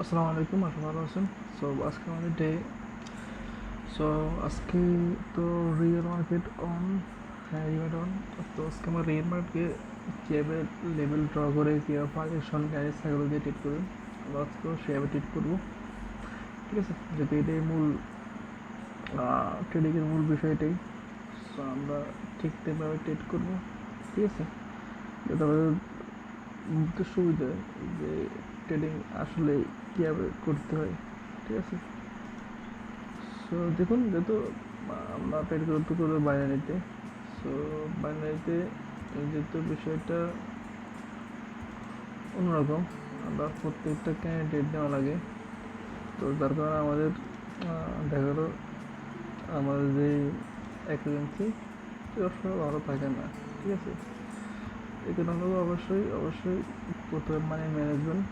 আসসালামু আলাইকুম, আশা ভালো আছেন। সো আজকে আমাদের ডে। সো আজকে তো রিয়েল মার্কেট অন। হ্যাঁ, রিয়েল অন। তো আজকে আমরা রিয়েল মার্কেটকে কীভাবে লেভেল ড্র করে কীভাবে পারফেকশন গাইড সেগুলো দিয়ে ট্রিট করি, আমরা আজকেও সেভাবে ট্রিট করবো। ঠিক আছে, যেহেতু এটাই মূল ট্রেডিংয়ের মূল বিষয়টাই। সো আমরা ঠিকঠাকভাবে ট্রিট করবো। ঠিক আছে, যাতে আমাদের বুঝতে সুবিধা হয় যে ট্রেডিং আসলে কীভাবে করতে হয়। ঠিক আছে, সো দেখুন, যেহেতু আমরা পেড করতে করবো বাইনারিতে। সো বাইনারিতে যেহেতু বিষয়টা অন্যরকম, আমরা প্রত্যেকটা ক্যান্ডিডেট নেওয়া লাগে। তো যার কারণে আমাদের দেখা গেলো আমাদের যে অ্যাকুরেন্সি সবসময় ভালো থাকে না। ঠিক আছে, এখানে হলো অবশ্যই অবশ্যই প্রথমে মানি ম্যানেজমেন্ট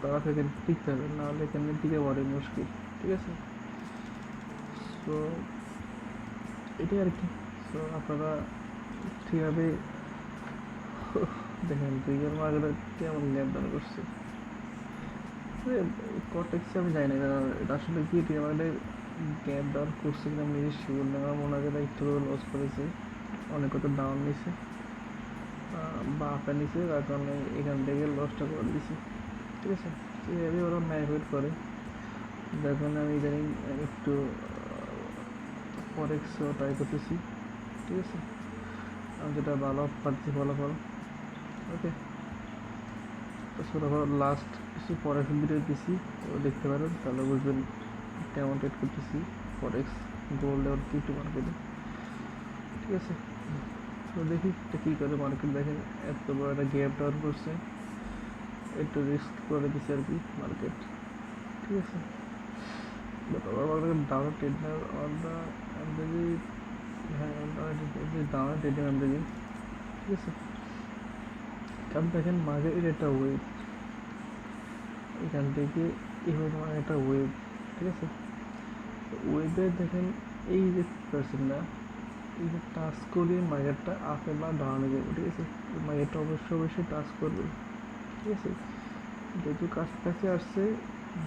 তারা সেখানে টিকতে হবে, নাহলে এখানে টিকে পড়ে মুশকিল। ঠিক আছে, সো এটাই আর কি। সো আপনারা ঠিকভাবে দেখেন রিয়েল মার্কেটে কেমন গ্যাপ ডাউন করছে। কটেক্সে আমি জানি না এটা আসলে কি রিয়েল মার্কেটে গ্যাপ ডাউন করছে কিনা, আমি নিজে শিওর না। আমার মনে হয় এটা একটু লস করেছে, অনেক কত ডাউন নিছে বা আপে নিছে, তার কারণে এখান থেকে লসটা করে দিছে। ঠিক আছে, এইভাবে ওরা ম্যানিপুলেট করে, যার কারণে আমি ইদানিং একটু ফরেক্সও ট্রাই করতেছি। ঠিক আছে, আমি যেটা ভালো পাচ্ছি ফলাফল। ওকে, তো ছোটোখাটো লাস্ট কিছু ফরেক্স ভিডিও দিছি, ও দেখতে পারেন, তাহলে বুঝবেন কেমন ট্রেড করতেছি ফরেক্স, গোল্ড আর ক্রিপ্টো মার্কেটে। ঠিক আছে, তো দেখি এটা কী করে মার্কেট। দেখেন এত বড় একটা গ্যাপ ডাউন করছে, একটু রিস্ক করে দিচ্ছে আর কি মার্কেট। ঠিক আছে, but over market down trade না আমরা যদি, হ্যাঁ আমরা যদি ডাউন ট্রেডিং আমরা দিই। ঠিক আছে, কারণ দেখেন মার্কেটের একটা ওয়েভ, এখান থেকে এভাবে তোমার একটা ওয়েভ। ঠিক আছে, ওয়েবে দেখেন এই যে পার্সেন্টটা, এই যে টাচ করে মার্কেটটা আপে বা ডাউনে যাবে। ঠিক আছে, মার্কেটটা অবশ্যই অবশ্যই টাচ করবে। ঠিক আছে, যেহেতু কাছাকাছি আসছে,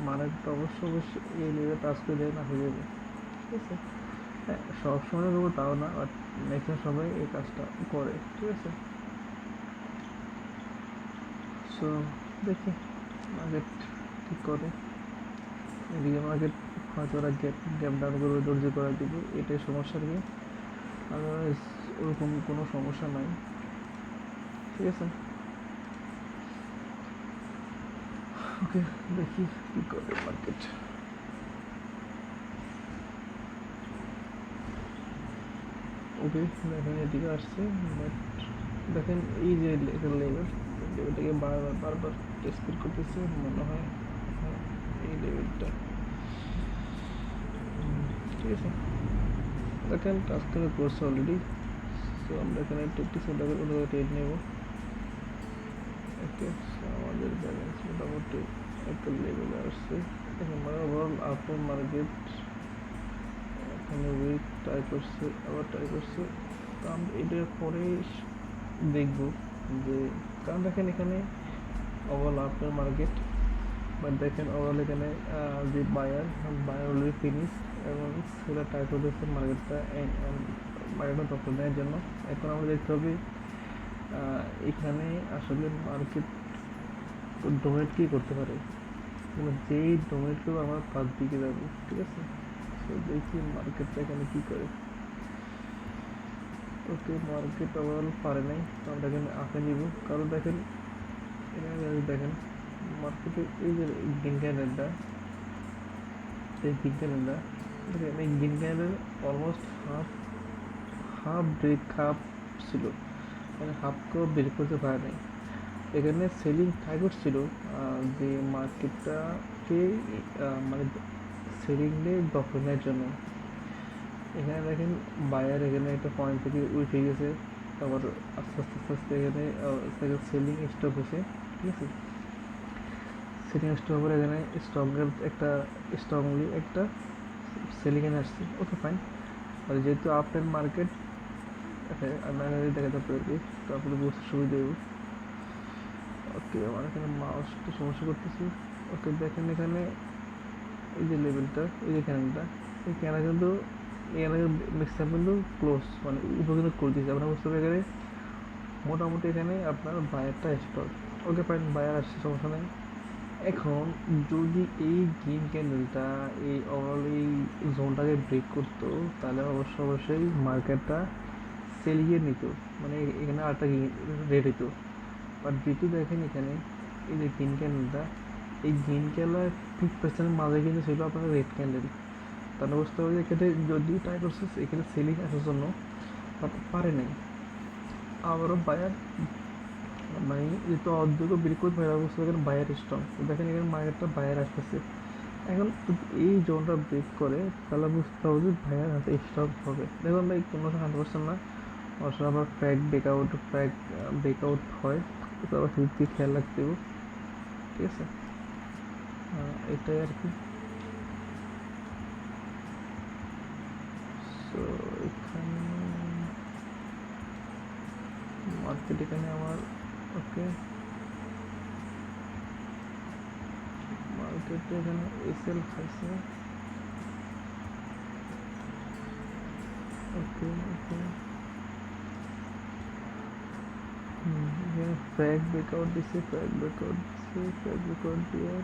মার্কেটটা অবশ্যই অবশ্যই এই লেভেলে টাচ করে দেয় না হয়ে যাবে। ঠিক আছে, হ্যাঁ সব সময় দেবো তাও না, বাট ম্যাক্সিমাম সময় এই কাজটা করে। ঠিক আছে, সো দেখি মার্কেট ঠিক করে। রিয়েল মার্কেট হয়তো ওরা গ্যাপ গ্যাপ ডাউন করবে, ধৈর্য করে দিবে, এটাই সমস্যা আর কি। আদারওয়াইজ ওরকম কোনো সমস্যা নাই। ঠিক আছে, ওকে, দেখি কী করে মার্কেট। ওকে, দেখেন এদিকে আসছে, বাট দেখেন এই যে লেভেলটাকে বারবার বারবার টেস্ট করতেছে মনে হয়। হ্যাঁ, এই লেভেলটা। ঠিক আছে, দেখেন টাচ করে করছে অলরেডি। সো আমরা এখানে একটি সেন্টার ট্রেড নেব। ওকে, সো আমাদের ব্যালেন্স মোটামুটি একটা লেভেলে আসছে। দেখেন মানে ওভারঅল আপের মার্কেট এখানে উইক ট্রাই করছে, আবার ট্রাই করছে। তো আমরা এটার পরে দেখব যে, কারণ দেখেন এখানে ওভারঅল আপের মার্কেট, বাট দেখেন ওভারঅল এখানে যে বায়ার বায়ার অলরেডি ফিনিশ, এবং সেটা ট্রাই করতেছে মার্কেটটা দখল নেওয়ার জন্য। এখন আমরা দেখতে হবে এখানে আসলে মার্কেট ডোমিনেট কী করতে পারে, মানে যেই ডোমিনেট করবে আমরা তার দিকে যাবো। ঠিক আছে, তো দেখি মার্কেটটা এখানে কী করে। ওকে, মার্কেট ওভারঅল পারে নাই, তো আমরা এখানে আপে নিব। কারণ দেখেন এখানে দেখেন মার্কেটে এই যে গ্রিন ক্যান্ডেলটা, এই গ্রিন ক্যান্ডেলটা দেখেন, এই green candle almost half half break half ছিল, মানে হাফকেও ব্রেক করতে পারে নাই। এখানে সেলিং ট্রাই করছিল যে মার্কেটটাকে মানে সেলিংয়ে দখল নেওয়ার জন্য। এখানে দেখেন বায়ার এখানে একটা পয়েন্ট থেকে উঠে গেছে, তারপর আস্তে আস্তে আস্তে আস্তে এখানে সেলিং স্টপ হয়েছে। ঠিক আছে, সেলিং স্টপ করে এখানে স্ট্রঙ্গের একটা স্ট্রংলি একটা সেলিং এনে আসছে। ওকে ফাইন, আর যেহেতু আপের মার্কেট আমি দেখাতে পারি, তারপরে বুঝতে সুবিধা দেবো। ওকে, আমার এখানে মাউস একটু সমস্যা করতেছি। ওকে দেখেন এখানে এই যে লেভেলটা, এই যে ক্যানেলটা, এই ক্যানেল কিন্তু এখানে ম্যাক্সিমাম কিন্তু ক্লোজ মানে উপযোগ করে দিয়েছে। আপনার বুঝতে পেরে মোটামুটি এখানে আপনার বায়ারটা স্টল। ওকে ফাইন, বায়ার আসছে, সমস্যা নেই। এখন যদি এই গ্রিন ক্যান্ডেলটা এই ওভারঅল এই জোনটাকে ব্রেক করতো, তাহলে অবশ্যই মার্কেটটা সেলিয়ে নিত, মানে এখানে আরেকটা রেড হইতো। বাট যেহেতু দেখেন এখানে এই যে গ্রিন ক্যান্ডেলটা, এই গ্রিন ক্যান্ডেল 50% মাঝে কিন্তু ছিল আপনার রেড ক্যান্ডেল। তাহলে বুঝতে হবে যে এখানে যদি ট্রাই করছে এখানে সেলিং আসার জন্য, বাট পারে নাই। আবারও বায়ার মানে যেহেতু অর্ধেকও বিক্রি বাইরে অবস্থা, দেখেন বায়ার স্ট্রং, দেখেন এখানে মার্কেটটা বায়ার আসতেছে। এখন যদি এই জোনটা ব্রেক করে তাহলে বুঝতে হবে যে বায়ার হাতে স্টক হবে। দেখুন ভাই কোনো 100% না, অবশ্যই আবার ফ্যাক ব্রেকআউট হয়, তো আবার সেদিকে খেয়াল রাখতে হবে, ঠিক আছে। এটাই আর কি। সো এখানে মার্কেট এখানে আমার ওকে, মার্কেটে এখানে এসএল খাইছে। ওকে ওকে, এখানে ফ্যাক ব্রেকআউট দিচ্ছে, ফ্যাক ব্রেকআউট দিয়ে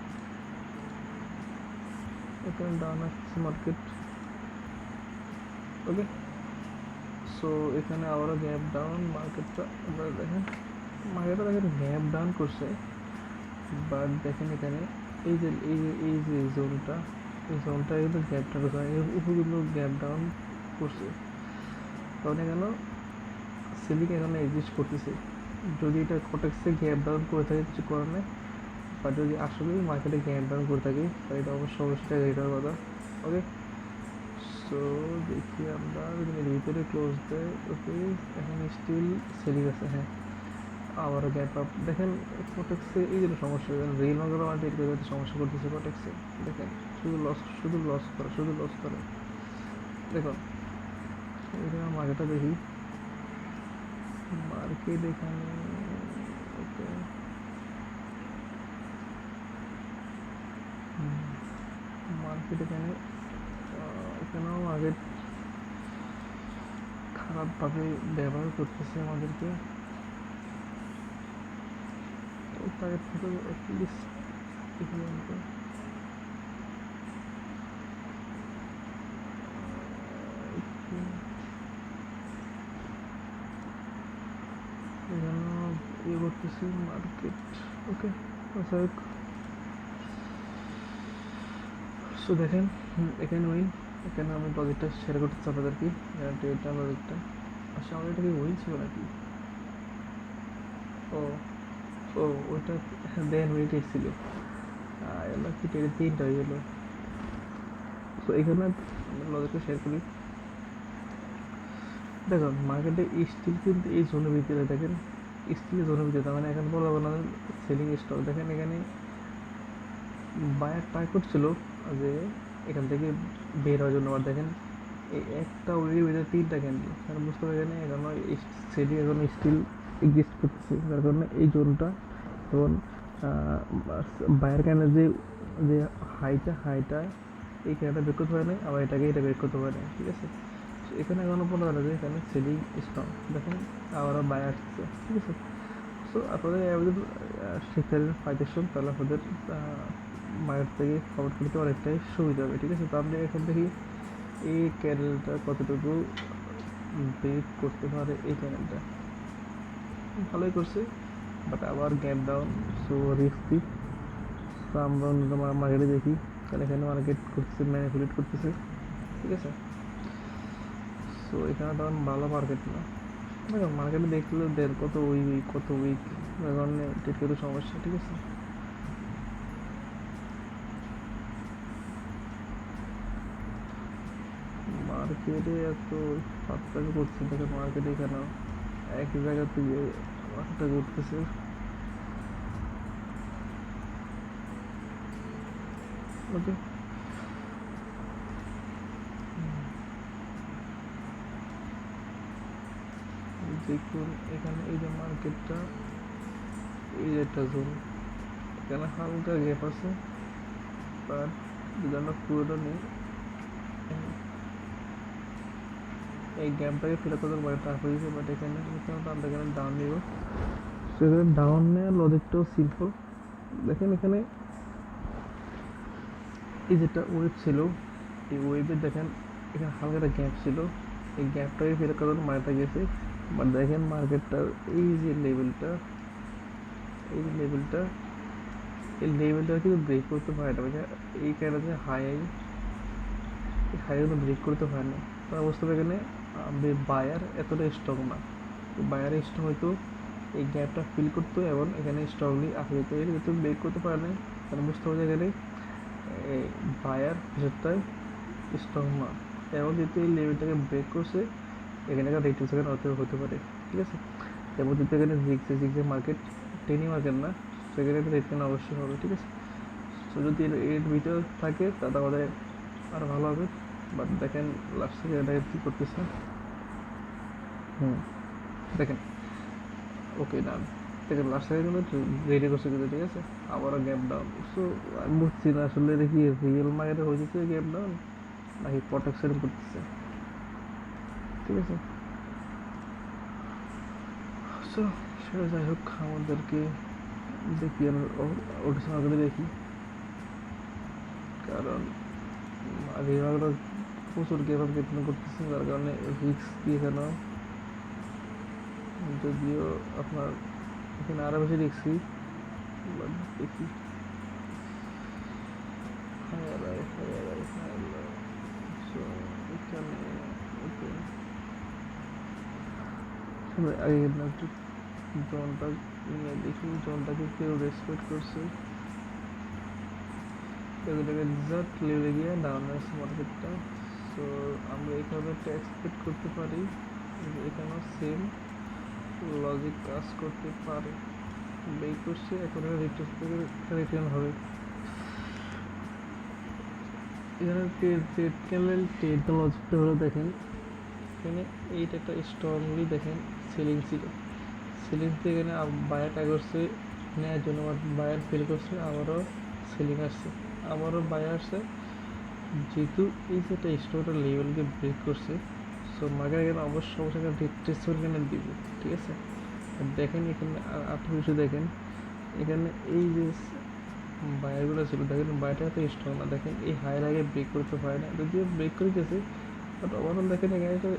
এখানে ডাউন আসছে মার্কেট। ওকে, সো এখানে আবারও গ্যাপ ডাউন মার্কেটটা, আপনারা দেখেন মার্কেটটা দেখেন গ্যাপ ডাউন করছে। বাট দেখেন এখানে এই যে জোনটা, এই জোনটা কিন্তু গ্যাপ ডাউন করছে, এর উপর কিন্তু গ্যাপ ডাউন করছে, কারণ এখানে সেলিং এখানে এক্সিস্ট করতেছে। যদি এটা কটেক্সে গ্যাপ ডাউন করে থাকে কিছু করার নেই, বাট যদি আসলেই মার্কেটে গ্যাপ ডাউন করে থাকে তাহলে এটা অবশ্যই রেটার কথা। ওকে, সো দেখি আমরা যদি এর ভিতরে ক্লোজ দেয়। ওকে, এখন স্টিল সেলিং আছে, হ্যাঁ আবারও গ্যাপ আপ। দেখেন কোটেক্সে এই জন্য সমস্যা, রেল মার্কেট আমার টেক করতে সমস্যা করতেছে কোটেক্সে। দেখেন শুধু লস করে। দেখুন এখানে মার্কেটটা দেখি, মার্কেট এখানে ওকে, মার্কেট এখানে এখানেও মার্কেট খারাপভাবে ব্যবহার করতেছে আমাদেরকে। টার্গেট থেকে অ্যাটলিস্ট এখানে ইয়ে করতেছি মার্কেট। ওকে, সো দেখেন এখানে উইন, এখানে আমি প্রজেক্টটা শেয়ার করতেছি আপনাদেরকে, এটা প্রজেক্টটা। আচ্ছা আমাদের এটা কি উইন ছিল নাকি? ও ও ওইটা দেন উইন ছিল, এবার কি টেরে 3টা হয়ে গেলো। সো এখানে লজিকটা শেয়ার করি। দেখুন মার্কেটে স্টিল কিন্তু এই জোনের ভিতরে, দেখেন স্টিল জোনের ভিতরে, তার মানে এখন বলা না সেলিং স্টক। দেখেন এখানে বায়ার ট্রাই করছিল যে এখান থেকে বের হওয়ার জন্য, আর দেখেন এই একটা উইকের ভিতরে 3টা ক্যান্ডেল, কারণ বুঝতে পারি এখানে এখনো সেলিং এখন স্টিল এক্সিস্ট করতেছে, যার কারণে এই জোনটা এবং বায়ার ক্যান্ডেল যে হাইটা এই ক্যান্ডেলটা বের করতে পারে না, আবার এটা বের করতে পারে না, ঠিক আছে। এখানে এখনো বলা যায় যে এখানে সেলিং স্ট্রং, দেখেন আবারও বাই আসছে, ঠিক আছে। সো আপনাদের যদি শিখতে ফাইটেশন, তাহলে আপনাদের মার্কেট থেকে কভার করতে অনেকটাই সুবিধা হবে, ঠিক আছে। তো আপনি এখান থেকে এই ক্যান্ডেলটা কতটুকু ব্রেক করতে পারে, এই ক্যান্ডেলটা ভালোই করছে, বাট আবার গ্যাপ ডাউন, সো রিস্কি। তো আমরা মার্কেটে দেখি, তাহলে এখানে মার্কেট করতেছে, ম্যানিপুলেট করতেছে, ঠিক আছে। সো এখানে তখন ভালো মার্কেট না, দেখো মার্কেটে দেখলে দেন কত উইক কারণে ট্রেড করতে সমস্যা, ঠিক আছে। মার্কেটে এত পাত্তাকে করছে, দেখো মার্কেটে এখানে এক জায়গা থেকে মার্কেটটা ঘুরতেছে। ওকে, দেখুন এখানে এই যে মার্কেটটা, এই যে একটা জোন, এখানে হালকা গ্যাপ আছে, বাট যদি আমরা পুরোটা নিই, এই গ্যাপটাকে ফিল করতে বড় টাফ হয়ে গেছে। বাট এখানে আমরা এখানে ডাউন নিব, সেখানে ডাউন নেওয়ার লজিকটাও সিম্পল। দেখেন এখানে এই যেটা ওয়েব ছিল, এই ওয়েবে দেখেন এখানে হালকা একটা গ্যাপ ছিল, এই গ্যাপটাকে ফিল করার মার্কেটটা গেছে। বাট দেখেন মার্কেটটার এই যে লেভেলটা, এই লেভেলটা, এই লেভেলটা কিন্তু ব্রেক করতে পারে না। এই কারণে হাই কিন্তু ব্রেক করতে পারে না। তার বুঝতে হবে এখানে বায়ার এতটা স্ট্রং না, বায়ারের স্ট্রং হয়তো এই গ্যাপটা ফিল করতো এবং এখানে স্ট্রংলি আসে যেত, এর যেহেতু ব্রেক করতে পারে না, তাহলে বুঝতে হবে যে এখানে বায়ার হিসেবটাই স্ট্রং না। এবং যেহেতু এই লেভেলটাকে ব্রেক করছে, এখানে একটা রেট সেকেন্ড হতে পারে, ঠিক আছে। এবং যেহেতু এখানে জিগজে মার্কেট, টেনি মার্কেট না, সেখানে একটা রেট অবশ্যই হবে, ঠিক আছে। তো যদি এর ভিতরে থাকে তাহলে আমাদের আরও ভালো হবে। বাট দেখেন লাস্ট থেকে এটা কী করতেছে, দেখেন ওকে ডান, দেখেন লাস্ট থেকে কিন্তু রেডি করছে কিন্তু, ঠিক আছে। আবারও গ্যাপ ডাউন। সো আমি বুঝছি না আসলে এটা কি রিয়েল মার্কেটে হয়ে যেতে গ্যাপ ডাউন নাকি প্রোটেকশন করতেছে, ঠিক আছে। সো সেটা যাই হোক, আমাদেরকে দেখি আমরা ওটিসি মার্কেটে দেখি, কারণ রিভারটা প্রচুর গ্যাপ আপ করতেছে, যার কারণে রিক্স দিয়ে এখানেও, যদিও আপনার এখানে আরও বেশি রিক্সি। বাট দেখি সো এখানে ওকে আগে একটু জোনটা নিয়ে দেখি, জোনটাকে কেউ রেসপেক্ট করছে, এগুলোকে জাস্ট লেভেলে গিয়ে ডাউন আসছে মার্কেটটা। সো আমরা এইভাবে একটা এক্সপেক্ট করতে পারি যে এখানেও সেম লজিক কাজ করতে পারে। ব্রেক করছে, এখন রিটার্ন হবে। এখানে ট্রেড ক্যান্ডেল লজিকটা হলো দেখেন, এখানে এইটা একটা স্ট্রংলি দেখেন সেলিং ছিল, সেলিং থেকে এখানে বায়ার ট্রাই করছে নেওয়ার জন্য, বায়ার ফেল করছে, আবারও সেলিং আসছে, আবারও বায়ার আসছে। যেহেতু এই যে একটা স্টকটা লেভেলকে ব্রেক করছে, সো মার্কেট এখানে অবশ্যই এখানে রিট্রেসমেন্ট এখানে দিব, ঠিক আছে। আর দেখেন এখানে আপনি কিছু দেখেন, এখানে এই যে বায়ারগুলো ছিল, দেখেন বায়ারটা এত স্ট্রং না, দেখেন এই হাইয়ের আগে ব্রেক করতে পারে না, যদিও ব্রেক করে গেছে। বাট ওভারঅল দেখেন এখানে একটা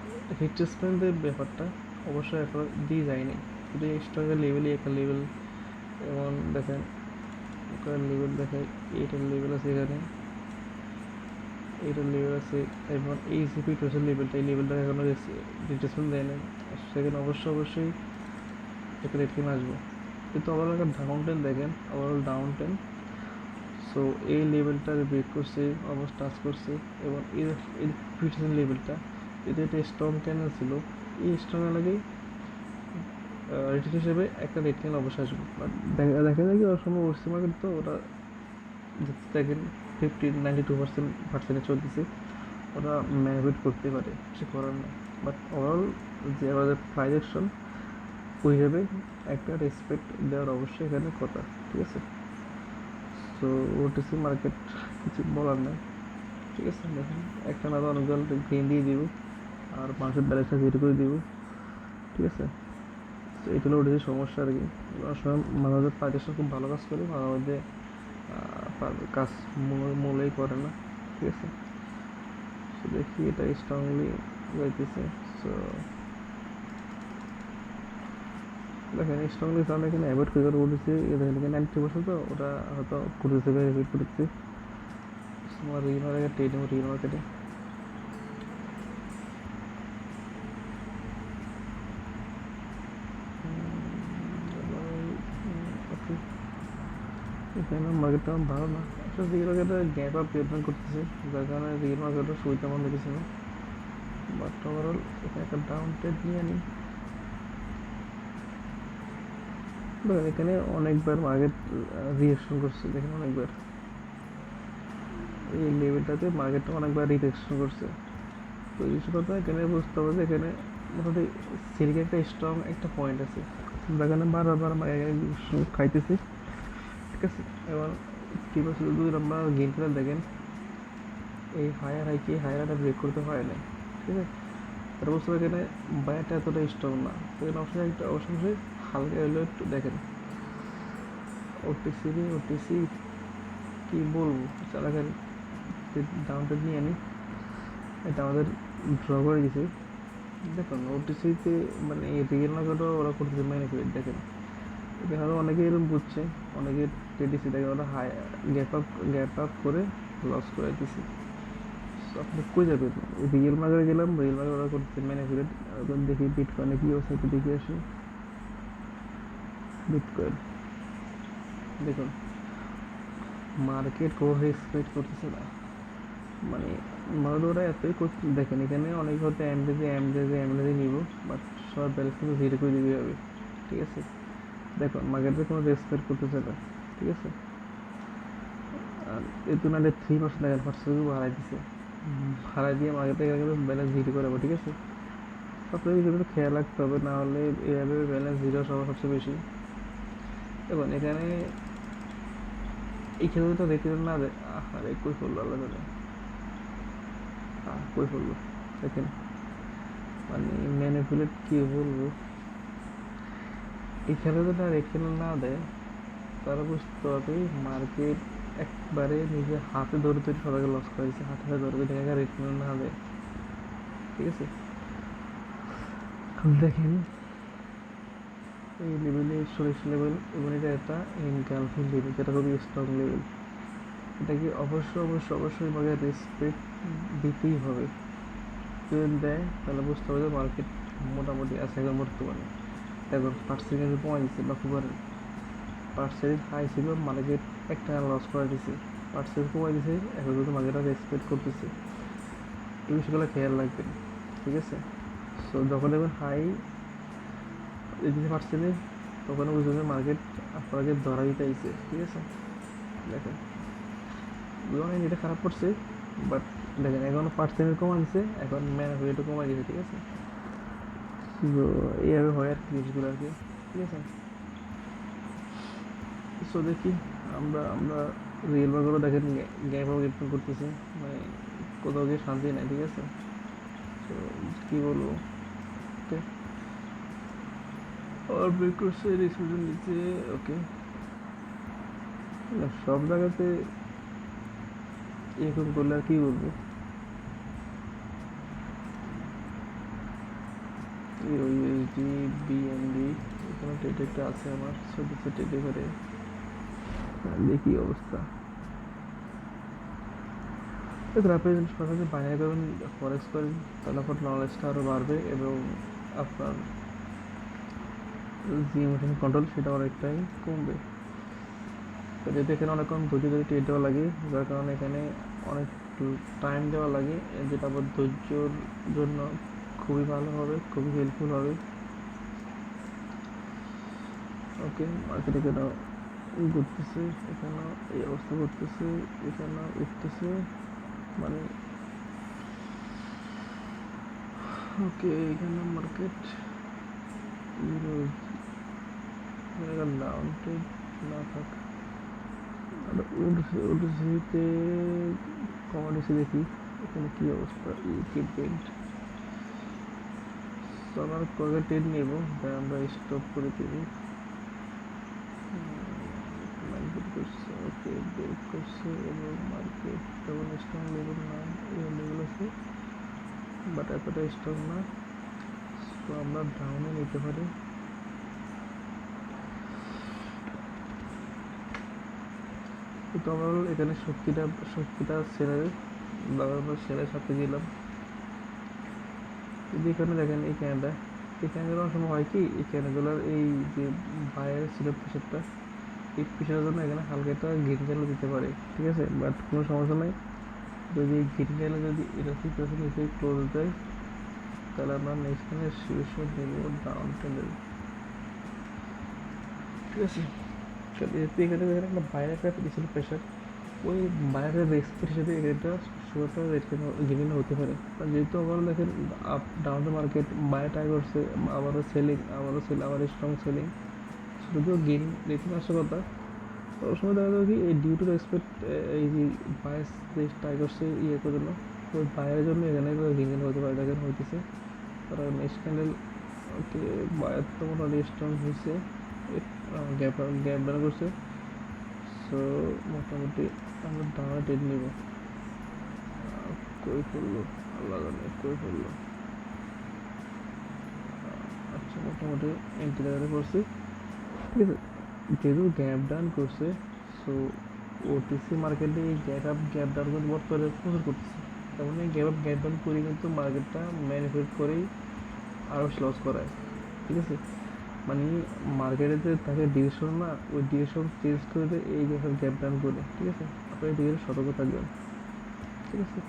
রিট্রেসমেন্টের ব্যাপারটা অবশ্যই এখন দিয়ে যায়নি, যদি স্টকের লেভেলই একটা লেভেল। এবং দেখেন লেভেল দেখায়, এইটার লেভেল আছে এখানে, এইটার লেভেল আছে, এবং এই জিপি টোসের লেভেলটা, এই লেভেলটা এখনো রিট্রেসমেন্ট দেয় না, সেখানে অবশ্যই একটা রেট কিনে আসবো। কিন্তু ওভারঅল একটা ডাউন টেন দেখেন, ওভারঅল ডাউন টেন। সো এই লেভেলটা ব্রেক করছে, অলমোস্ট টাচ করছে, এবং এর ফিফটিন লেভেলটা, এতে একটা স্ট্রং ক্যান্ডেল ছিল, এই স্ট্রং লাগেই রেট হিসেবে একটা রেট ক্যান্ডেল অবশ্যই আসবে। বাট দেখা যায় কি ওর সময় ওরসি মার্কেট তো ওরা দেখেন 92% চলতেছে, ওরা ম্যানিপুলেট করতে পারে, কিছু করার না। বাট ওভারঅল যে আমাদের প্রাইস অ্যাকশন ওই হিসেবে একটা রেসপেক্ট দেওয়ার অবশ্যই এখানে কথা, ঠিক আছে। সো ওটিসি মার্কেট কিছু বলার নেই, ঠিক আছে। দেখেন একটা না তো অনেকগুলো গ্রিন দিয়ে দিব, আর মানুষের ব্যালেন্সটা জিরো করে দিব, ঠিক আছে। তো এটা হলো ওটিসি সমস্যা আর কি, অনেক সময় মাঝে মাঝে প্রাইস অ্যাকশন খুব ভালো কাজ করে, মাঝে মধ্যে কাজ মূলেই করে না, ঠিক আছে। সো দেখি এটা স্ট্রংলি যাইতেছে। সো দেখেন স্ট্রংলি আমরা এখানে অ্যাভয়েড করে উঠেছি, দেখেন এখানে 90%, তো ওটা হয়তো করতেছে অ্যাভয়েড করতেছি। তোমার রিল মার্কেট ট্রেড এবং রিল মার্কেটে এখানে মার্কেটটা ভালো না, আসলে রিল মার্কেটে গ্যাপ আপ পেমেন্ট করতেছে, যার কারণে রিল মার্কেটের সুবিধা আমার দেখেছি না। বাট ওভারঅল এখানে একটা ডাউন ট্রেড নিয়ে নিই। দেখেন এখানে অনেকবার মার্কেট রিঅ্যাকশন করছে, দেখেন অনেকবার এই লেভেলটাতে মার্কেটটা অনেকবার রিঅ্যাকশন করছে। তো এই কথা এখানে বুঝতে হবে যে এখানে মোটামুটি সেলিংয়ে একটা স্ট্রং একটা পয়েন্ট আছে, আমরা এখানে বারবার খাইতেছি, ঠিক আছে। এবার কি বলছে, যদি আমরা গেম প্লে দেখেন এই হায়ার হাইকে হায়ারটা ব্রেক করতে হয় না, ঠিক আছে। তার বছর এখানে বায়ারটা এতটা স্ট্রং না, সেখানে অবশ্যই একটা অবশ্যই হালকা হলেও একটু দেখেন। ওটিসি ওটিসি কি বলবো, চালাকেন ডাউনটা নিয়ে আনি, এটা আমাদের ড্র করে দিছে। দেখুন ওটিসিতে মানে এই রিয়েল মার্কেটও ওরা করতেছে ম্যানিপুলেট, দেখেন এখানে আরও অনেকে এরকম বুঝছে, অনেকে টেডিসি দেখে ওরা হাই গ্যাপ আপ করে লস করে দিছে। আপনি কই যাবেন, রিয়েল মার্কেটে গেলাম, রিয়েল মার্কেট ওরা করতেছে ম্যানিপুলেট। এখন দেখি বিটকয়েনে কী অবস্থা, একটু দেখে আসি। বিটকয়েন দেখুন মার্কেট কোনো রেসপেক্ট করতেছে না, মানে ওরা এতই দেখেন এখানে অনেক হয়তো এমডেজে নিব, বাট সবার ব্যালেন্স কিন্তু জিরো করে দিতে হবে, ঠিক আছে। দেখুন মার্কেটে কোনো রেসপেক্ট করতেছে না, ঠিক আছে। আর এই তুলনায় 3% দেখেন পার্সেন্ট হারাই দিছে, হারাই দিয়ে মার্কেটে কিন্তু ব্যালেন্স জিরো করাবো, ঠিক আছে। আপনাদের কিন্তু খেয়াল রাখতে হবে, না হলে এভাবে ব্যালেন্স জিরো সবার সবচেয়ে বেশি। এবং এখানে এই ক্ষেত্রে তো রেখে না দেয়, আরে কই পড়লো আল্লাহ জানে, কই পড়লো দেখেন, মানে ম্যানিপুলেট কী বলবো। এই খেলা যদি আর এখানে না দেয় তারা বুঝতে হবে মার্কেট একবারে নিজে হাতে ধরে ধরে সবাইকে লস করে দিচ্ছে, হাতে হাতে ধরে ধরে রেট না দেয়, ঠিক আছে। দেখেন এই লেভেলে 40 লেভেল এবং এটা একটা এনগালফিং লেভেল, যেটা খুবই স্ট্রং লেভেল। এটাকে অবশ্যই আমাকে রেসপেক্ট দিতেই হবে। যদি দেয় তাহলে বুঝতে হবে যে মার্কেট মোটামুটি আছে এখন বর্তমানে। এখন পার্সেন্ট কিন্তু কমাই দিচ্ছে, লক্ষ্য করেন পার্সেন্ট হাই ছিল, মার্কেট একটা লস করে দিচ্ছে, পার্সেন্ট কমাই দিছে, এখন কিন্তু মার্কেটটা রেসপেক্ট করতেছে। এই বিষয়গুলো খেয়াল রাখবেন, ঠিক আছে। সো যখন দেখবেন হাই দিতে পার্সেন্টে, তখন বুঝবেন মার্কেট আপনাকে ধরা দিতে আইছে, ঠিক আছে। দেখেন অনেক এটা খারাপ করছে, বাট দেখেন এখন পার্সেন্ট কমা দিছে, এখন ম্যানুফ্যাকচারটা কমাই দিছে, ঠিক আছে। তো এইভাবে হয় আর কি জিনিসগুলো আর কি, ঠিক আছে। সো দেখি আমরা আমরা রিয়েল মার্কেটও দেখেন গ্যাপ আপ করতেছে, মানে কোথাও গিয়ে শান্তি নাই, ঠিক আছে। তো কী বলবো, ওকে আর ব্রেক করছে রিসপেক্ট নিচে, ওকে। সব জায়গাতে এরকম করলে আর কী বলবো। ইউএসডি বিএনবি এখানে টেটে আছে আমার, ছোটো টেটে করে দেখি অবস্থা। দেখুন আপনি যদি সরাসরি বাইরে করবেন, ফরেক্স করেন, তাহলে আপনার নলেজটা আরও বাড়বে এবং আপনার যে ইমোশন কন্ট্রোল সেটা অনেকটাই কমবে। তো যেহেতু এখানে অনেকক্ষণ ধৈর্য ধরে ট্রেড দেওয়া লাগে, যার কারণে এখানে অনেক টাইম দেওয়া লাগে, যেটা আবার ধৈর্যর জন্য খুবই ভালো হবে, খুবই হেল্পফুল হবে। ওকে মার্কেট এখানে ঘুরতেছে, এখানে এই অবস্থা ঘুরতেছে, এখানে উঠতেছে, মানে ওকে এখানে মার্কেট ডাউন ট্রেড না থাক, আর উঠেছিতে কমাডিসি দেখি এখানে কী অবস্থা। ইকুইপমেন্ট তো আমরা কয়েকটা ট্রেড নেব, তাই আমরা স্টপ করে দেবো। মার্কেট করছে, ওকে ব্রেক করছে এবং মার্কেট তেমন স্ট্রং লেভেল না, এই লেভেল আছে বাট এতটা স্ট্রং না। তো আমরা ডাউনে নিতে পারি। তো আমরা এখানে শক্তিটা সেলের সাথে গেলাম। যদি এখানে দেখেন এই ক্যানাডার অনেক সময় হয় কি, এই ক্যানাডার এই যে বাইরের ছিল প্রেশারটা, এই প্রেশারের জন্য এখানে হালকা একটা গ্রিন ক্যান্ডেল দিতে পারে, ঠিক আছে। বাট কোনো সমস্যা নাই, যদি এই গ্রিন ক্যান্ডেল যদি এটা 3% নিচে ক্লোজ দেয়, তাহলে আমরা নেক্সট টাইমে শীর্ষ দেব ডাউন ক্যান্ডেল, ঠিক আছে। যেহেতু এখানে একটা বাইরে একটা ছিল প্রেশার, ওই বাইরের রেসপেক্ট হিসেবে এটা শুরুটা গেমিং হতে পারে। আর যেহেতু আবার দেখেন up down the market buy try করছে, আবারও সেলিং, আবারও আবার স্ট্রং সেলিং, যদিও গেম রেটিং আসছে কথা, ওর সময় দেখা যাবে কি এই ডিউ টু এক্সপেক্ট এই যে বায়াস যে ট্রাই করছে ইয়ে করে জন্য ওই বায়ের জন্য এখানে রিঙ্গেল হতে পারে দেখেন হইতেছে কারণ স্ক্যান্ডেল ওকে বায়ার তো মোটামুটি স্ট্রং হয়েছে গ্যাপ গ্যাপ ডাউন করছে সো মোটামুটি আমরা ডাউনে ট্রেড নিব কই পড়লো আল্লাহ জানে কই পড়লো আচ্ছা মোটামুটি এন্ট্রি জায়গাটা করছি ঠিক আছে যেহেতু গ্যাপ ডাউন করছে সো ওটিসি মার্কেটে এই গ্যাপ ডাউন কিন্তু বর্তমানে প্রচুর করতেছে তার মানে গ্যাপ ডাউন করে কিন্তু মার্কেটটা ম্যানিফেস্ট করেই আরও লস করায় ঠিক আছে মানে মার্কেটে যে থাকে ডিরেকশন না ওই ডিরেকশন চেঞ্জ করে দেয় এই গ্যাপ ডাউন করে ঠিক আছে আপনি এই দিকে সতর্ক থাকবেন ঠিক আছে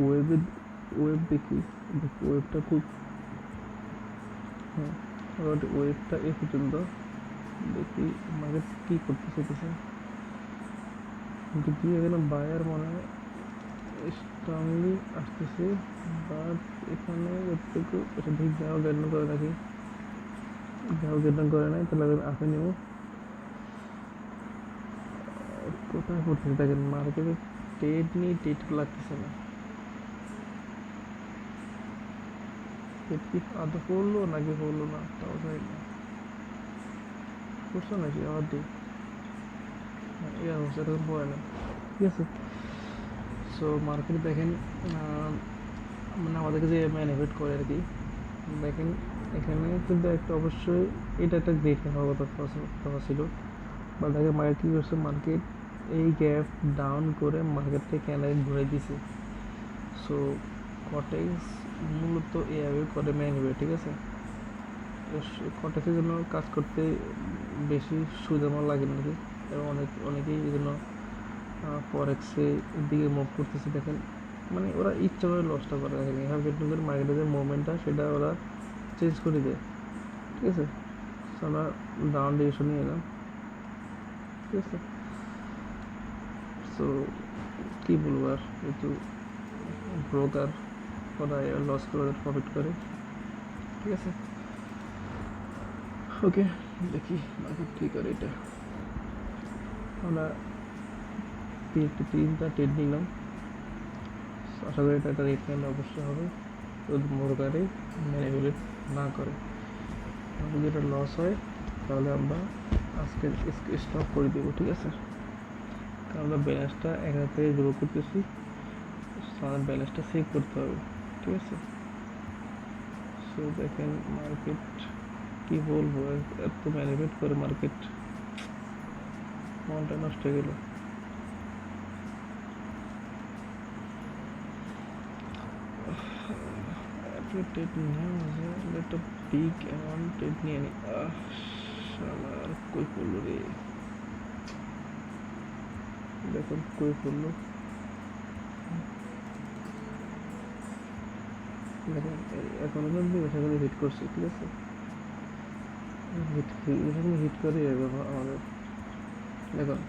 ওয়েবে ওয়েব দেখি ওয়েবটা খুব হ্যাঁ ওয়েবটা এ পর্যন্ত দেখি মার্কেট কী করতে চাইতেছে যদি এখানে বায়ার মনে হয় স্ট্রংলি আসতেছে বাট এখানে যতটুকু এটা ঠিক যাও জ্ঞান করে রাখি যাও জ্ঞান করে নাই তাহলে আমি আপনি নেব কোথায় পড়তেছে দেখেন মার্কেটে ট্রেড নিয়ে ট্রেড লাগতেছে না ট্রেড কি আদৌ পড়লো নাকি পড়লো না তাও জানি না পড়ছো নাকি আবার দিই এই অবস্থা তখন পড়ে না ঠিক আছে সো মার্কেট দেখেন মানে আমাদেরকে যে ম্যানিফেট করে আর কি দেখেন এখানে কিন্তু একটা অবশ্যই এটা একটা গ্রেট হওয়ার কথা ছিল বা দেখেন মার্কেট কী করছে মার্কেট এই গ্যাপ ডাউন করে মার্কেটকে ক্যান্ডেল ঘুরে দিছে সো কটেক্স মূলত এভাবে করে ম্যানিফেট ঠিক আছে কটেক্সের জন্য কাজ করতে বেশি সুবিধা লাগে নাকি এবং অনেকেই এই জন্য ফরেক্সে দিকে মুভ করতেছে দেখেন মানে ওরা ইচ্ছা করে লসটা করে দেখেন এভাবে গেটগুলোর মার্কেটের যে মুভমেন্টটা সেটা ওরা চেঞ্জ করে দেয় ঠিক আছে আমরা ডাউন ডিরেকশন নিয়ে এলাম ঠিক আছে সো কী বলবো আর একটু ব্রোকার ওরা লস করে প্রফিট করে ঠিক আছে ওকে দেখি মার্কেট কী করে এটা আমরা তিনটা ট্রেড নিলাম আশা করি এটা একটা রেট ক্যান্ডেল অবশ্যই হবে যদি ব্রোকারে ম্যানিপুলেট না করে যদি এটা লস হয় তাহলে আমরা আজকে স্টপ করে দেবো ঠিক আছে কারণ আমরা ব্যালেন্সটা এক হাজার থেকে গ্রো করতেছি আমাদের ব্যালেন্সটা সেভ করতে হবে ঠিক আছে সো দেখেন মার্কেট কী বলবো এত ম্যানিপুলেট করে মার্কেট মনটা নষ্ট হয়ে গেল ট্রেড নিয়ে একটা বিগ অ্যামাউন্ট ট্রেড নিয়ে নি আর কই পড়লো রে দেখুন কই পড়লো দেখেন এখনো কিন্তু সেখানে হিট করছে ঠিক আছে সেখানে হিট করে আমাদের দেখুন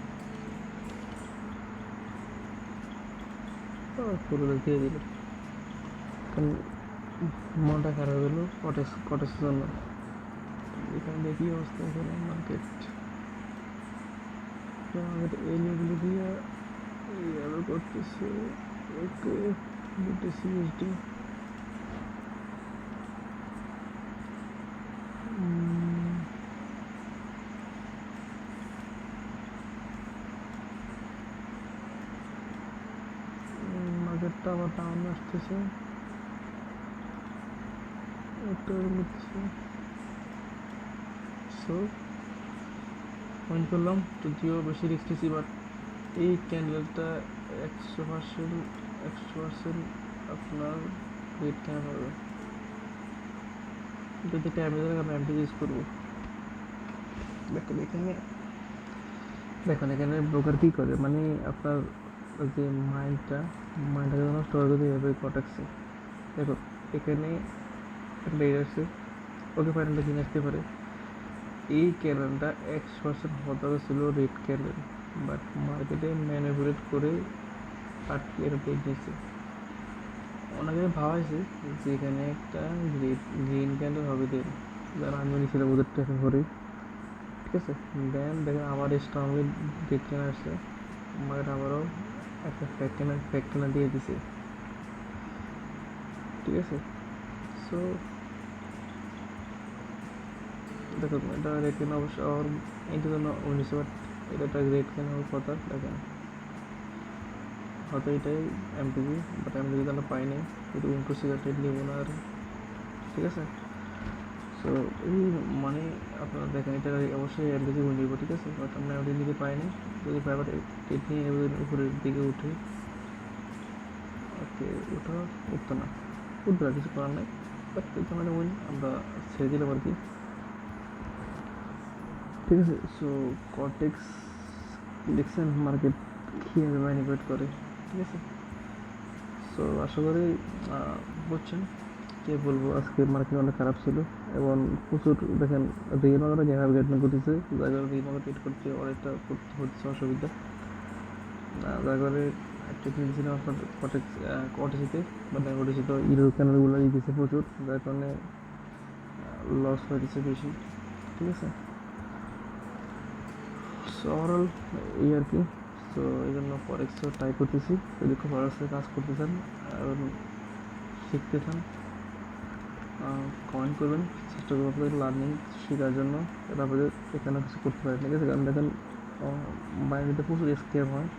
পুরো দিয়ে দিল কারণ মনটা খারাপ হলো কটেজের জন্য এখানে দেখি অবস্থা এখানে মার্কেট এই নিয়েগুলো দিয়ে এইভাবে করতেছে ওকে বিটিসি ইউএসডি মার্কেটটা আবার ডাউন আসতেছে সো পয়েন্ট করলাম যদিও বেশি রিস্ক নিছি বাট এই ক্যান্ডেলটা 100% আপনার রেট কেন হবে যদি ট্যামেজের আমরা এমটি ইউজ করবো দেখুন এখানে ব্রোকার কী করে মানে আপনার যে মাইন্ডটাকে যেন স্টোর করতে হবে কটেক্সে দেখো এখানে একটা আছে ওকে ফাইনালটা কিনে আসতে পারে এই ক্যান্ডেলটা 100% হতে ছিল রেড ক্যান্ডেল বাট মার্কেটে ম্যানিপুলেট করে এটা পেয়ে নিয়েছে ওনাকে ভাবা হয়েছে যে এখানে একটা গ্রিন ক্যান্ডেল হবে দেন যারা আমি নিয়েছিলাম ওদের টাকা করে ঠিক আছে। দেন দেখেন আবার স্ট্রংলি ডেট কেনা আসছে, মার্কেট আবারও একটা ফ্যাক কেনা দিয়ে দিছে, ঠিক আছে। সো দেখুন এটা রেট কেনা অবশ্য আর এইটার জন্য উনিশশো, বাট এটা একটা রেট কেনা হওয়ার কথা। দেখেন হয়তো এটাই এমটিভি, বাট এমটিভি তো আমরা পাইনি, কিন্তু উনকো সিগারেট নিব না আর, ঠিক আছে। সো এই মানে আপনারা দেখেন এটা অবশ্যই এমটিভি নিব, ঠিক আছে, বাট আমরা এমটিভি দিকে পাইনি। যদি ফাইবার টেট নিয়ে উপরের দিকে উঠে, ওকে ওটা উঠতো না, উঠবে না, কিছু করার নাই, বাট এটা মানে উইন আমরা ছেড়ে দিলাম আর কি, ঠিক আছে। সো কর্টেক্স দেখছেন মার্কেট কীভাবে ম্যানিপুলেট করে, ঠিক আছে। সো আশা করি বুঝছেন। কে বলবো, আজকে মার্কেট অনেক খারাপ ছিল এবং প্রচুর দেখেন রিয়েল মার্কেটে যেভাবে গেটমেন্ট করতেছে, যার কারণে রিয়েল মার্কেট ট্রেড করতে অনেকটা হচ্ছে অসুবিধা, যার কারণে ট্রেড নিয়েছিল আপনার কটেক্সিতে, মানে ওটিসি তো ইউরো ক্যানেলগুলো দিতেছে প্রচুর, যার কারণে লস হয়ে দিচ্ছে বেশি, ঠিক আছে। সো ওভারঅল এই আর কি। সো এই জন্য ফরেক্সও ট্রাই করতেছি, যদি ফরেক্সে কাজ করতে চান এবং শিখতে চান কমেন্ট করবেন, চেষ্টা করবো আপনাদের লার্নিং শেখার জন্য, তারপরে এখানে কিছু করতে পারেন, ঠিক আছে। কারণ দেখেন বাইরেতে প্রচুর স্ক্যাম হয়,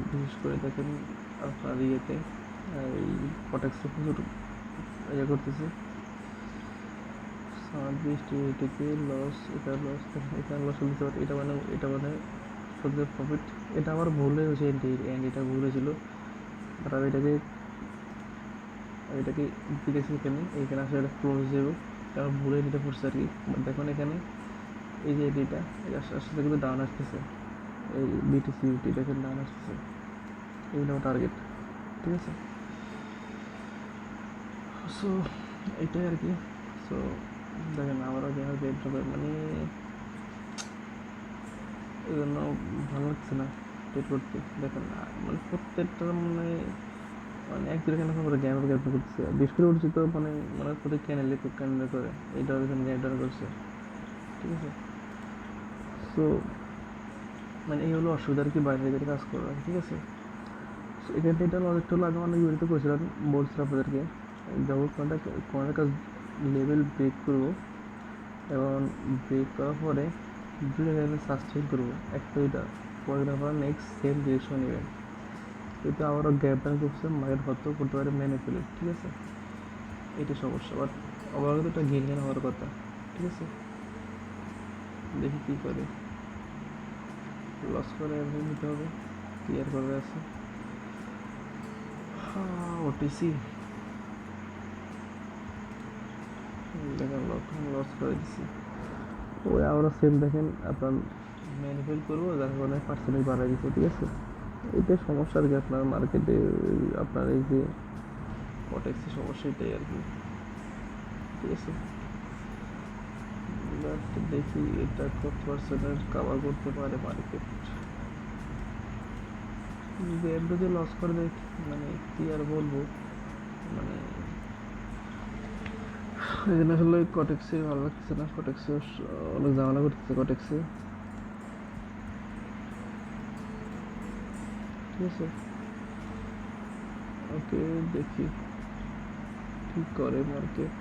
বিশেষ করে দেখেন আপনার ইয়েতে এই কটেক্সে প্রচুর ইয়ে করতেছে, বৃষ্টি এটাকে লস, এটা লস, এখানে লস হতে পারে, এটা মানে সবচেয়ে প্রফিট। এটা আমার ভুল হয়েছে, এন্ড এটা ভুল হয়েছিল, বাট আমি এটাকে দেখছি এইখানে আসলে এটা ক্লোজ হয়ে যাবে, কারণ ভুলে এটা পড়ছে আর কি। বাট দেখুন এখানে এই যে এটা আস্তে আস্তে কিন্তু ডাউন আসতেছে, এই বিটিসি দেখেন ডাউন আসতেছে, এইগুলো আমার টার্গেট, ঠিক আছে। সো এটাই আর কি। সো দেখেন আবারও যেভাবে গেট হবে, মানে এই জন্য ভালো লাগছে না ট্রেড করতে। দেখেন মানে প্রত্যেকটা মানে মানে এক দুটো কেন করে গ্যাপ গ্যাপ করতেছে, বিশেষ করে উঠছে তো মানে মানে প্রত্যেক ক্যানেলে করে এইটা দেখেন গ্যাপ ডাউন করছে, ঠিক আছে। সো মানে এই হলো অসুবিধা আর কি, বাইরে থেকে কাজ করা, ঠিক আছে। সো এখান থেকে এটা লজিকটা লাগানো ইউরিতে করেছিলাম, বলছিলাম আপনাদেরকে যখন কোনটা কাজ লেভেল ব্রেক করবো এবং ব্রেক করার পরে দুটো লেভেল সাস্টেইন করবো, একটা দুইটা পরে তারপর নেক্সট সেম ডিরেকশন নেবেন, কিন্তু আবারও গ্যাপ ডাউন করছে, মার্কেট হয়তো করতে পারে ম্যানিপুলেট, ঠিক আছে। এটা সমস্যা, বাট অবশ্যই তো একটা গেইন হওয়ার কথা, ঠিক আছে। দেখি কী করে, লস করে এমনি নিতে হবে, ক্লিয়ার করে আছে ওটিসি, দেখেন লস করে দিচ্ছি। ওই আমরা সেম দেখেন আপনার ম্যানিপুলেট করবো, যার কারণে পার্সেন্টেজ বাড়াই দিচ্ছে, ঠিক আছে। এইটাই সমস্যা আর কি আপনার মার্কেটে, আপনার এই যে কটেক্সের সমস্যা এটাই আর কি, ঠিক আছে। দেখি এটা কত পার্সেন্টের কাভার করতে পারে মার্কেট, যদি লস করে দেয় মানে কি আর বলবো, মানে এই জন্য আসলে কটেক্সে ভালো লাগছে না, কটেক্সে অনেক ঝামেলা করতেছে কটেক্সে, ঠিক আছে। ওকে দেখি কি করে মার্কেট।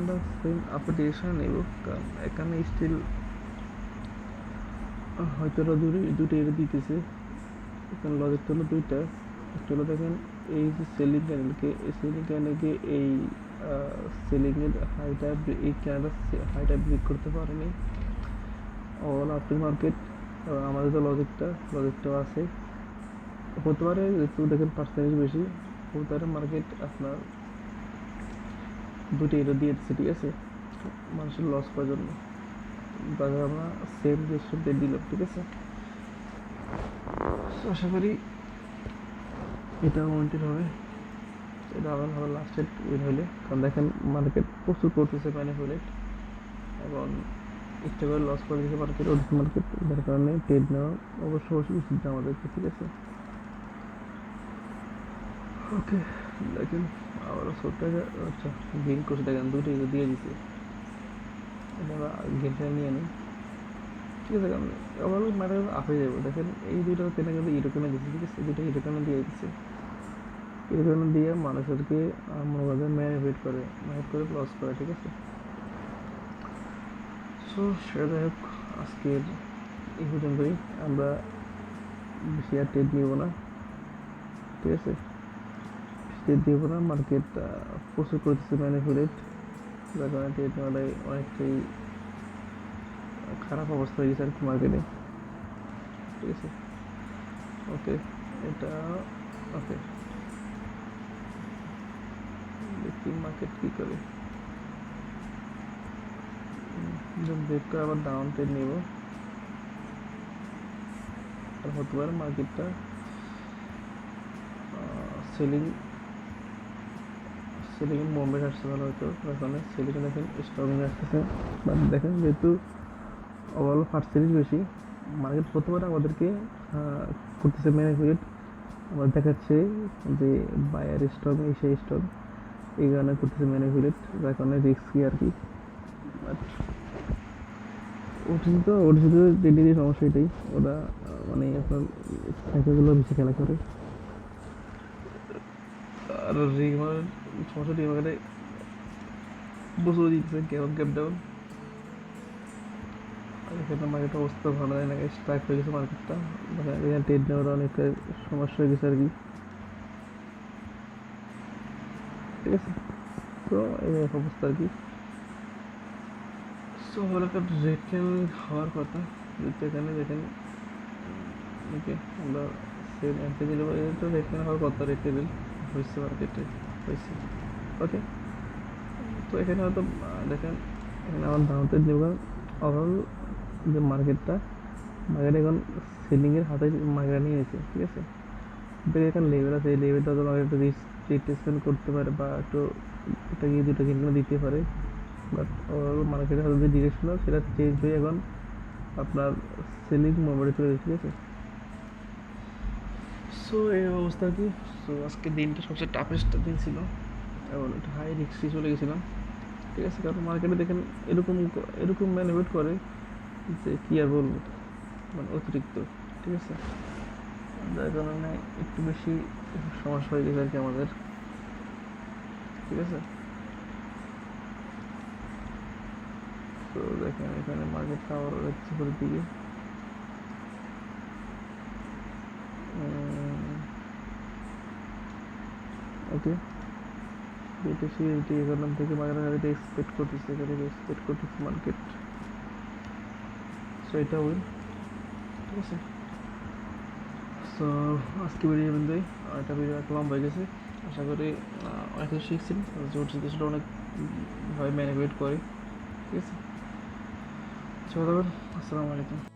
আমরা সেম আপডেশন নেব, কারণ এখানে স্টিল হয়তো দুটো এর দিতেছে, এখানে লজিক হলো দুইটা, একটা হলো দেখেন এই যে সেলিং ক্যানেলকে এই সেলিংয়ের হাইটা, এই ক্যানেলটা হাইটা ব্রেক করতে পারেনি অল আফটার মার্কেট, আমাদের তো লজিকটাও আছে, হতে পারে একটু দেখেন পার্সেন্টেজ বেশি হতে পারে, মার্কেট আপনার দুটো এরো দিয়ে দিচ্ছে, ঠিক আছে, মানুষের লস করার জন্য, তাদের আমরা সেম ডিরেকশন দিয়ে দিলাম, ঠিক আছে। আশা করি এটা ওয়ান্টেড হবে, এটা আবার হবে লাস্টেড উইন হলে, কারণ দেখেন মার্কেট প্রচুর করতেছে ম্যানিপুলেট এবং ইচ্ছা করে লস করে দিয়েছে মার্কেট, ওটিসি মার্কেট, যার কারণে ট্রেড নেওয়া অবশ্যই উচিত না আমাদেরকে, ঠিক আছে। ওকে, দেখেন আবারও ছোট্ট আচ্ছা গেইন করছে, দেখেন দুটোই দিয়ে দিছে, এটা গেমটা নিয়ে নিই, ঠিক আছে। কারণ আবার ম্যাটার আপে যাবো, দেখেন এই দুইটা কেনা কিন্তু ইউরোকানে দিচ্ছে, ঠিক আছে, দুটো ইউরোকানে দিয়ে দিচ্ছে, ইউরোকানে দিয়ে মানুষদেরকে মনে করেন ম্যানিপুলেট করে লস করে, ঠিক আছে। সো সেটা যাই হোক, আজকের এই পর্যন্তই, আমরা বেশি আর ট্রেড নিব না, ঠিক আছে, ট্রেড দিব না, মার্কেট প্রচুর করতেছে ম্যানিপুলেট, যার কারণে ট্রেড নেওয়াটাই অনেকটাই খারাপ অবস্থা হয়ে গেছে আর কি মার্কেটে, ঠিক আছে। ওকে, এটা ওকে, দেখি মার্কেট কী করে, ব্রেক করে আবার ডাউন ট্রেড নিব, আর হতে পারে মার্কেটটা সেলিং মুভমেন্ট আসছে ভালো, হয়তো ওখানে সেলিং দেখেন স্ট্রং আসতেছে, বাট দেখেন যেহেতু ওভারঅল ফার্স্ট সিরিজ বেশি, মার্কেট হতে পারে আমাদেরকে করতেছে ম্যানিপুলেট, আমার দেখাচ্ছে যে বায়ার স্টক সেই স্টক, এই কারণে করতেছে ম্যানিপুলেট, যার কারণে রিস্কি আর কি। বাট ওটিসি তো ডেলির সমস্যা এটাই, ওরা মানে আপনার সাইকেলগুলো বেশি খেলা করে, আর রিমার সমস্যা রিমারে বসে দিচ্ছে গ্যাপ ডাউন, এখানে মার্কেটের অবস্থা ভালো হয় না, স্ট্রাক হয়ে গেছে মার্কেটটা, এখানে ট্রেড নেওয়ার অনেকটা সমস্যা হয়ে গেছে আর কি, ঠিক আছে। তো এই এক অবস্থা আর কি। সো হলো একটা রেড ক্যান্ডেল হওয়ার কথা, যেহেতু এখানে দেখেন ওকে আমরা সেল এন্ট্রি দিলে তো রেড ক্যান্ডেল হওয়ার কথা, রেড ক্যান্ডেল হয়েছে মার্কেটে, হয়েছে, ওকে। তো এখানে হয়তো দেখেন এখানে আমার দামতে দেবো, ওভারঅল যে মার্কেট এখন সেলিংয়ের হাতে মার্কেট নিয়ে নিয়েছে, ঠিক আছে। এখানে লেভেল আছে, এই লেভেলটা তো আমাকে একটু রিট্রেসমেন্ট করতে পারে, বা একটু একটা গিয়ে দুটো কিনে দিতে পারে, বাট ওভারঅল মার্কেটের হাতে যে ডিরেকশন সেটা চেঞ্জ হয়ে এখন আপনার সেলিং মোমেন্টে চলে গেছে, ঠিক আছে। সো এই অবস্থা কি, সো আজকে দিনটা সবচেয়ে টাফেস্ট দিন ছিল, এবং একটা হাই রিস্কি চলে গেছিলাম, ঠিক আছে। কারণ মার্কেটে দেখেন এরকম ম্যানিপুলেট করে যে কী আর বলবো, মানে অতিরিক্ত, ঠিক আছে, যার কারণে একটু বেশি সমস্যা হয়ে গেছে আর কি আমাদের, ঠিক আছে। তো দেখেন এখানে মার্কেটটা আবার যাচ্ছে উপরের দিকে, ওকে, যেটা সিএসডি এখান থেকে মার্কেট এক্সপেক্ট করতেছে মার্কেট, সো এটা উইন, ঠিক আছে। সো আজকে ভিডিও পর্যন্তই, একটা ভিডিও একটা লম্বা হয়ে গেছে, আশা করি অনেক কিছু শিখছেন, জোর সেটা অনেকভাবে ম্যানিপুলেট করে, ঠিক আছে। সো আসসালামু আলাইকুম।